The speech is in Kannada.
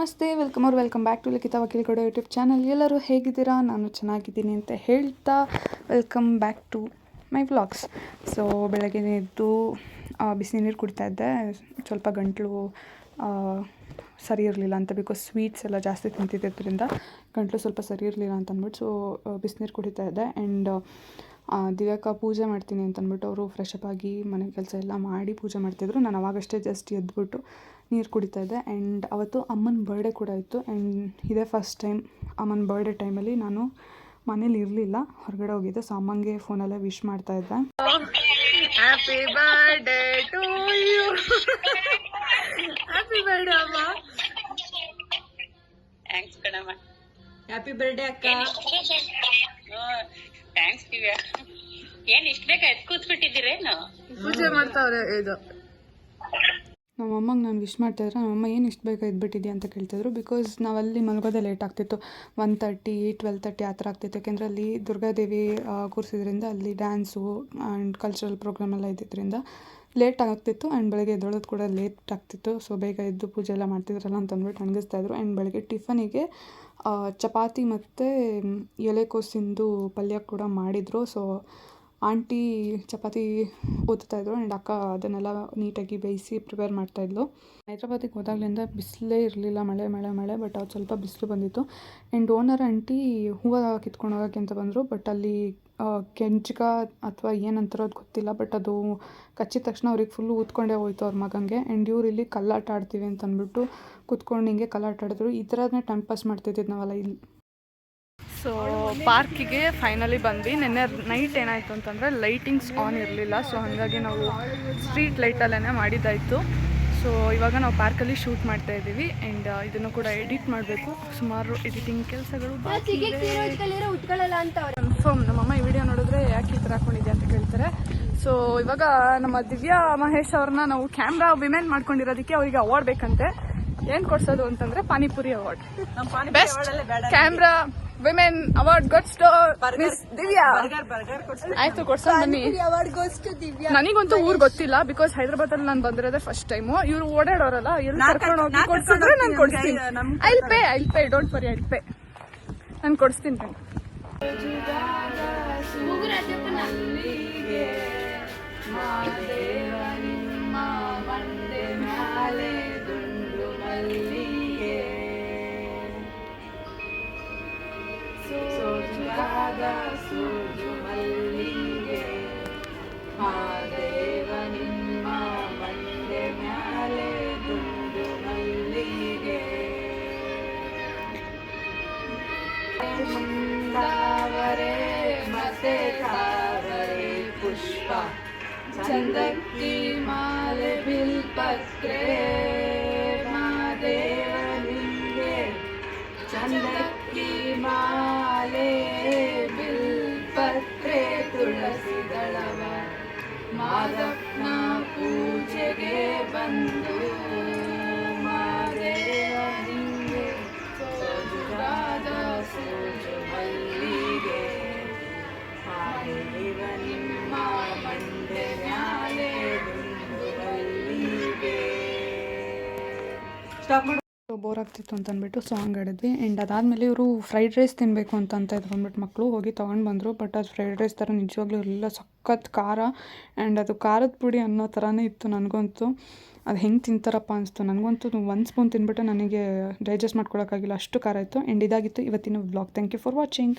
ನಮಸ್ತೆ, ವೆಲ್ಕಮ್ ಬ್ಯಾಕ್ ಟು ಲಿಖಿತ ವಕೀಲ್ ಕೊಡೋ ಯೂಟ್ಯೂಬ್ ಚಾನಲ್. ಎಲ್ಲರೂ ಹೇಗಿದ್ದೀರಾ? ನಾನು ಚೆನ್ನಾಗಿದ್ದೀನಿ ಅಂತ ಹೇಳ್ತಾ welcome back to my vlogs. So ಬೆಳಗ್ಗೆ ಎದ್ದು ಬಿಸಿ ನೀರು ಕುಡಿತಾಯಿದ್ದೆ. ಸ್ವಲ್ಪ ಗಂಟಲು ಸರಿ ಇರಲಿಲ್ಲ ಅಂತ, ಬಿಕಾಸ್ ಸ್ವೀಟ್ಸ್ ಎಲ್ಲ ಜಾಸ್ತಿ ತಿಂತಿದ್ದರಿಂದ ಗಂಟಲು ಸ್ವಲ್ಪ ಸರಿ ಇರಲಿಲ್ಲ ಅಂತ ಅಂದ್ಬಿಟ್ಟು ಸೊ ಬಿಸಿನೀರು ಕುಡಿತಾಯಿದ್ದೆ. ಆ್ಯಂಡ್ ದಿವ್ಯಕ್ಕ ಪೂಜೆ ಮಾಡ್ತೀನಿ ಅಂತ ಅಂದ್ಬಿಟ್ಟು ಅವರು ಫ್ರೆಶ್ ಅಪ್ ಆಗಿ ಮನೆ ಕೆಲಸ ಎಲ್ಲ ಮಾಡಿ ಪೂಜೆ ಮಾಡ್ತಿದ್ರು. ನಾನು ಅವಾಗಷ್ಟೇ ಜಸ್ಟ್ ಎದ್ಬಿಟ್ಟು ನೀರು ಕುಡಿತಾಯಿದ್ದೆ. ಆ್ಯಂಡ್ ಅವತ್ತು ಅಮ್ಮನ ಬರ್ಡೇ ಕೂಡ ಇತ್ತು. ಆ್ಯಂಡ್ ಇದೇ ಫಸ್ಟ್ ಟೈಮ್ ಅಮ್ಮನ ಬರ್ಡೇ ಟೈಮಲ್ಲಿ ನಾನು ಮನೇಲಿ ಇರಲಿಲ್ಲ, ಹೊರಗಡೆ ಹೋಗಿದ್ದೆ. ಸೊ ಅಮ್ಮಂಗೆ ಫೋನಲ್ಲೇ ವಿಶ್ ಮಾಡ್ತಾಯಿದ್ದೆ. Happy birthday to you. Happy birthday ಅಮ್ಮ. ಥ್ಯಾಂಕ್ಸ್ ಕಣಮ್ಮ. ಹ್ಯಾಪಿ ಬರ್ಡೇ ಅಕ್ಕ. ಥ್ಯಾಂಕ್ಸ್ ದಿವ್ಯಾ. ಏನ್ ಇಷ್ಟ ಬೇಗ ಎದ್ ಕೂತ್ಬಿಟ್ಟಿದ್ದೀರೇನು? ಪೂಜೆ ಮಾಡ್ತಾವ್ರೆ. ಇದು ನಮ್ಮ ಅಮ್ಮಂಗೆ ನಾನು ವಿಶ್ ಮಾಡ್ತಾಯಿದ್ರೆ ನಮ್ಮಮ್ಮ ಏನು ಇಷ್ಟು ಬೇಗ ಎದ್ಬಿಟ್ಟಿದ್ಯಾ ಅಂತ ಕೇಳ್ತಿದ್ರು. ಬಿಕಾಸ್ ನಾವಲ್ಲಿ ಮಲಗೋದೇ ಲೇಟ್ ಆಗ್ತಿತ್ತು, 1:30 12:30 ಆ ಥರ ಆಗ್ತಿತ್ತು. ಯಾಕೆಂದರೆ ಅಲ್ಲಿ ದುರ್ಗಾದೇವಿ ಕೂರಿಸಿದ್ರಿಂದ ಅಲ್ಲಿ ಡ್ಯಾನ್ಸು ಆ್ಯಂಡ್ ಕಲ್ಚರಲ್ ಪ್ರೋಗ್ರಾಮ್ ಎಲ್ಲ ಇದ್ದಿದ್ದರಿಂದ ಲೇಟ್ ಆಗ್ತಿತ್ತು. ಆ್ಯಂಡ್ ಬೆಳಗ್ಗೆ ಎದ್ದೊಳೋದು ಕೂಡ ಲೇಟ್ ಆಗ್ತಿತ್ತು. ಸೊ ಬೇಗ ಎದ್ದು ಪೂಜೆ ಎಲ್ಲ ಮಾಡ್ತಿದ್ರಲ್ಲ ಅಂತ ಅಂದ್ಬಿಟ್ಟು ಅಣಗಿಸ್ತಾಯಿದ್ರು. ಆ್ಯಂಡ್ ಬೆಳಗ್ಗೆ ಟಿಫನಿಗೆ ಚಪಾತಿ ಮತ್ತು ಎಲೆಕೋಸಿಂದು ಪಲ್ಯ ಕೂಡ ಮಾಡಿದರು. ಸೊ ಆಂಟಿ ಚಪಾತಿ ಓದ್ತಾಯಿದ್ರು ಆ್ಯಂಡ್ ಅಕ್ಕ ಅದನ್ನೆಲ್ಲ ನೀಟಾಗಿ ಬೇಯಿಸಿ ಪ್ರಿಪೇರ್ ಮಾಡ್ತಾಯಿದ್ಲು. ಹೈದ್ರಾಬಾದಿಗೆ ಹೋದಾಗಲಿಂದ ಬಿಸಿಲೇ ಇರಲಿಲ್ಲ, ಮಳೆ. ಬಟ್ ಅದು ಸ್ವಲ್ಪ ಬಿಸಿಲು ಬಂದಿತ್ತು. ಆ್ಯಂಡ್ ಓನರ್ ಆಂಟಿ ಹೂವು ಕಿತ್ಕೊಂಡು ಹೋಗೋಕ್ಕೆ ಅಂತ ಬಂದರು. ಬಟ್ ಅಲ್ಲಿ ಕೆಂಚಕ ಅಥವಾ ಏನಂತಾರೋ ಅದು ಗೊತ್ತಿಲ್ಲ. ಬಟ್ ಅದು ಕಚ್ಚಿದ ತಕ್ಷಣ ಅವ್ರಿಗೆ ಫುಲ್ಲು ಊದ್ಕೊಂಡೇ ಹೋಯ್ತು ಅವ್ರ ಮಗನಿಗೆ. ಆ್ಯಂಡ್ ಇವ್ರು ಇಲ್ಲಿ ಕಲ್ಲಾಟ ಆಡ್ತೀವಿ ಅಂತ ಅಂದ್ಬಿಟ್ಟು ಕೂತ್ಕೊಂಡು ಹಿಂಗೆ ಕಲ್ಲಾಟ ಆಡಿದ್ರು. ಈ ಥರನೇ ಟೈಮ್ ಪಾಸ್ ಮಾಡ್ತಿದ್ದಿದ್ದು ನಾವೆಲ್ಲ ಇಲ್ಲಿ. ಸೊ ಪಾರ್ಕಿಗೆ ಫೈನಲಿ ಬಂದ್ವಿ. ನಿನ್ನೆ ನೈಟ್ ಏನಾಯಿತು ಅಂತಂದರೆ ಲೈಟಿಂಗ್ಸ್ ಆನ್ ಇರಲಿಲ್ಲ. ಸೊ ಹಾಗಾಗಿ ನಾವು ಸ್ಟ್ರೀಟ್ ಲೈಟಲ್ಲೇ ಮಾಡಿದ್ದಾಯಿತು. ಸೊ ಇವಾಗ ನಾವು ಪಾರ್ಕಲ್ಲಿ ಶೂಟ್ ಮಾಡ್ತಾ ಇದ್ದೀವಿ. ಆ್ಯಂಡ್ ಇದನ್ನು ಕೂಡ ಎಡಿಟ್ ಮಾಡಬೇಕು. ಸುಮಾರು ಎಡಿಟಿಂಗ್ ಕೆಲಸಗಳು ಕನ್ಫರ್ಮ್. ನಮ್ಮಮ್ಮ ಈ ವಿಡಿಯೋ ನೋಡಿದ್ರೆ ಯಾಕೆ ಈ ಥರ ಹಾಕೊಂಡಿದ್ಯಾ ಅಂತ ಕೇಳ್ತಾರೆ. ಸೊ ಇವಾಗ ನಮ್ಮ ದಿವ್ಯಾ ಮಹೇಶ್ ಅವ್ರನ್ನ ನಾವು ಕ್ಯಾಮ್ರಾ ವಿಮೆನ್ ಮಾಡ್ಕೊಂಡಿರೋದಕ್ಕೆ ಅವರಿಗೆ ಅವಾರ್ಡ್ ಬೇಕಂತೆ. ಏನು ಕೊಡ್ಸೋದು ಅಂತಂದರೆ panipuri award, best camera women award goes to miss Divya. ಆಯ್ತು, ಕೊಡ್ಸೋಣ ಬನ್ನಿ. ನನಗಂತೂ ಊರು ಗೊತ್ತಿಲ್ಲ, ಬಿಕಾಸ್ ಹೈದ್ರಾಬಾದಲ್ಲಿ ನಾನು ಬಂದಿರೋದೇ ಫಸ್ಟ್ ಟೈಮು. ಇವ್ರು ಓಡಾಡೋರಲ್ಲ, ಎಲ್ಲಿ ಕರ್ಕೊಂಡು ಹೋಗಿ ಕೊಡ್ಸಿದ್ರೆ ನಾನು ಕೊಡ್ತೀನಿ. I'll pay don't worry, I'll pay. ನಾನು ಕೊಡಿಸ್ತೀನಿ. ಸೂಜು ಮಲ್ಲಿಗೆ ಮಾದೇವ ನಿಮ್ಮ ಮಂಡೆ ಮ್ಯಾಲೆ ದುಂಡು ಮಲ್ಲಿಗೆ ಮುಂದಾವರೆ ಮತ್ತೆ ತಾವರೆ ಪುಷ್ಪ ಚಂದಕ್ಕಿ ಮಾಲೆ ಬಿಲ್ಪತ್ರೆ ಮಾದೇವ ನಿಂಗೆ ಚಂದಕ್ಕಿ ಮಾಲೆ ಬಿಲ್ಪತ್ರೆ ತುಳಸಿ ದಳವ ಮಾದಪ್ಪನ ಪೂಜೆಗೆ ಬಂದು ಮಾದೇವ ನಿಂಗೆ ಸೋಜುರಾದ ಸೋಜು ಮಲ್ಲಿಗೆ ಮಾದೇವ ನಿಮ್ಮ ಮಂಡೆ ಮ್ಯಾಲೆ ದುಂಡು ಮಲ್ಲಿಗೆ. ಬೋರ್ ಆಗ್ತಿತ್ತು ಅಂತ ಅಂದ್ಬಿಟ್ಟು ಸಾಂಗ್ ಆಡಿದ್ವಿ. ಆ್ಯಂಡ್ ಅದಾದಮೇಲೆ ಇವರು ಫ್ರೈಡ್ ರೈಸ್ ತಿನ್ನಬೇಕು ಅಂತ ಇದ್ರು ಅಂದ್ಬಿಟ್ಟು ಮಕ್ಕಳು ಹೋಗಿ ತೊಗೊಂಡು ಬಂದರು. ಬಟ್ ಅದು ಫ್ರೈಡ್ ರೈಸ್ ಥರ ನಿಜವಾಗ್ಲೂ ಇರಲಿಲ್ಲ, ಸಖತ್ ಖಾರ. ಆ್ಯಂಡ್ ಅದು ಖಾರದ ಪುಡಿ ಅನ್ನೋ ಥರನೇ ಇತ್ತು. ನನಗಂತೂ ಅದು ಹೆಂಗೆ ತಿಂತಾರಪ್ಪ ಅನಿಸ್ತು. ನನಗಂತೂ 1 ಸ್ಪೂನ್ ತಿಂದ್ಬಿಟ್ಟು ನನಗೆ ಡೈಜೆಸ್ಟ್ ಮಾಡ್ಕೊಳಕ್ಕಾಗಿಲ್ಲ, ಅಷ್ಟು ಖಾರ ಇತ್ತು. ಆ್ಯಂಡ್ ಇದಾಗಿತ್ತು ಇವತ್ತಿನ vlog. Thank you for watching.